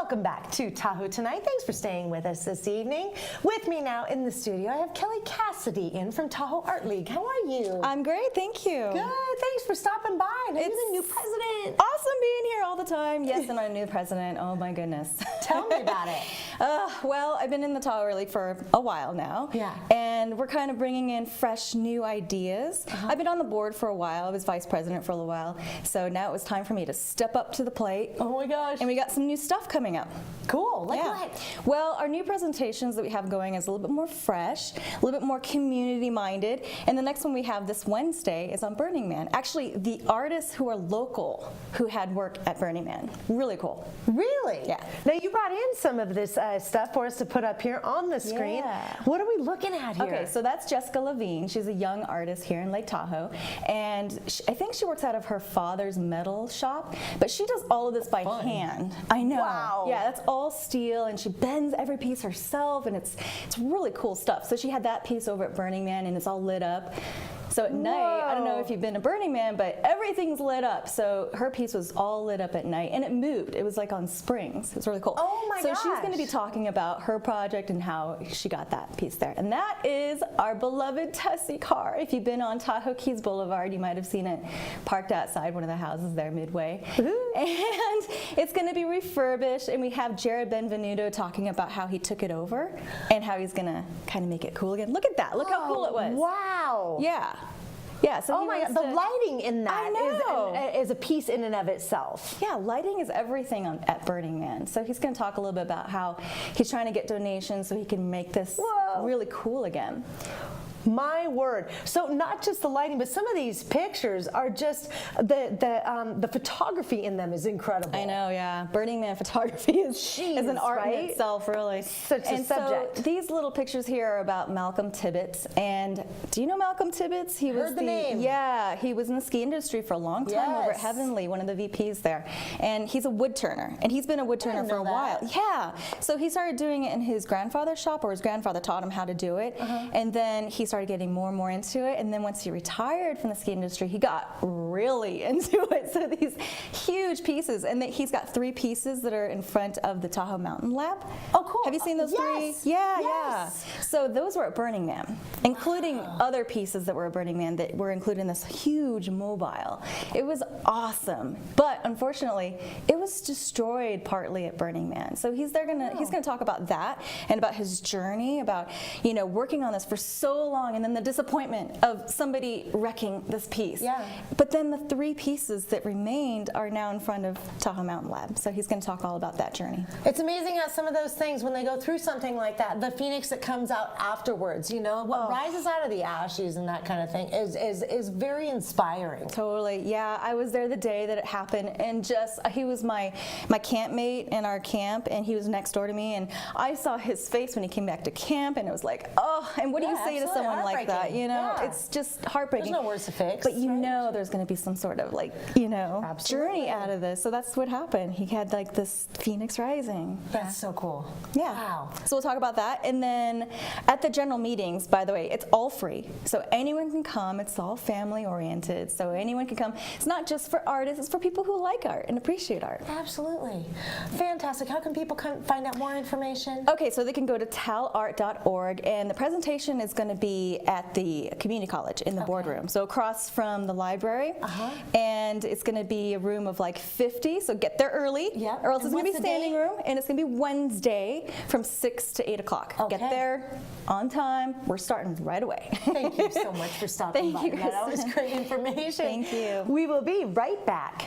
Welcome back to Tahoe Tonight. Thanks for staying with us this evening. With me now in the studio, I have Kelly Cassidy in from Tahoe Art League. How are you? I'm great, thank you. Good, thanks for stopping by. Now you're the new president. Awesome being here all the time. Yes, and I'm new president. Oh my goodness. Tell me about it. Well, I've been in the Tahoe Art League for a while now. Yeah. And we're kind of bringing in fresh new ideas. I've been on the board for a while. I was vice president for a little while. So now it was time for me to step up to the plate. Oh my gosh. And we got some new stuff coming up. Cool. Like what? Well, our new presentations that we have going is a little bit more fresh, a little bit more community minded. And the next one we have this Wednesday is on Burning Man. Actually, the artists who are local who had work at Burning Man. Really cool. Really? Yeah. Now you brought in some of this stuff for us to put up here on the screen. Yeah. What are we looking at here? Okay, so that's Jessica Levine. She's a young artist here in Lake Tahoe. And I think she works out of her father's metal shop, but she does all of this by hand. I know. Wow. Yeah, that's all steel, and she bends every piece herself, and it's really cool stuff. So she had that piece over at Burning Man, and it's all lit up. So at night, I don't know if you've been to Burning Man, but everything's lit up. So her piece was all lit up at night, and it moved. It was like on springs. It was really cool. Oh my gosh. So she's going to be talking about her project and how she got that piece there. And that is our beloved Tessie car. If you've been on Tahoe Keys Boulevard, you might have seen it parked outside one of the houses there midway. Ooh. And it's going to be refurbished, and we have Jared Benvenuto talking about how he took it over and how he's going to kind of make it cool again. Look at that. Look how cool it was. Wow. Yeah. Yeah, so oh my God, the lighting in that is a piece in and of itself. Yeah, lighting is everything at Burning Man. So he's going to talk a little bit about how he's trying to get donations so he can make this really cool again. My word. So not just the lighting, but some of these pictures are just, the photography in them is incredible. I know, yeah. Burning Man photography is an art in itself, really. Such a subject. So these little pictures here are about Malcolm Tibbetts. And do you know Malcolm Tibbetts? He was Heard the name. Yeah, he was in the ski industry for a long time over at Heavenly, one of the VPs there. And he's a wood turner. And he's been a wood turner for a while. Yeah. So he started doing it in his grandfather's shop, or his grandfather taught him how to do it. And then he started getting more and more into it, and then once he retired from the ski industry, he got really into it. So these huge pieces, and he's got 3 pieces that are in front of the Tahoe Mountain Lab. Oh, cool. Have you seen those 3? Yeah, yeah. So those were at Burning Man, including other pieces that were at Burning Man that were included in this huge mobile. It was awesome, but unfortunately, it was destroyed partly at Burning Man. So he's gonna talk about that and about his journey, about working on this for so long, and then the disappointment of somebody wrecking this piece. Yeah. But then the 3 pieces that remained are now in front of Tahoe Mountain Lab. So he's going to talk all about that journey. It's amazing how some of those things, when they go through something like that, the phoenix that comes out afterwards, what rises out of the ashes and that kind of thing is very inspiring. Totally. Yeah, I was there the day that it happened, and he was my campmate in our camp, and he was next door to me, and I saw his face when he came back to camp, and it was like, oh, and what do you say to someone like that? It's just heartbreaking. There's no words to fix. But there's going to be some sort of journey out of this. So that's what happened. He had this phoenix rising. That's so cool. Yeah. Wow. So we'll talk about that. And then at the general meetings, by the way, it's all free. So anyone can come. It's all family oriented. So anyone can come. It's not just for artists. It's for people who like art and appreciate art. Absolutely. Fantastic. How can people find out more information? Okay, so they can go to talart.org, and the presentation is going to be at the community college in the boardroom, so across from the library. And it's going to be a room of 50, so get there early, or else it's going to be standing room, and it's going to be Wednesday from 6 to 8 o'clock. Get there on time. We're starting right away. Thank you so much for stopping by. Thank you, Kristen. That was great information. Thank you. We will be right back.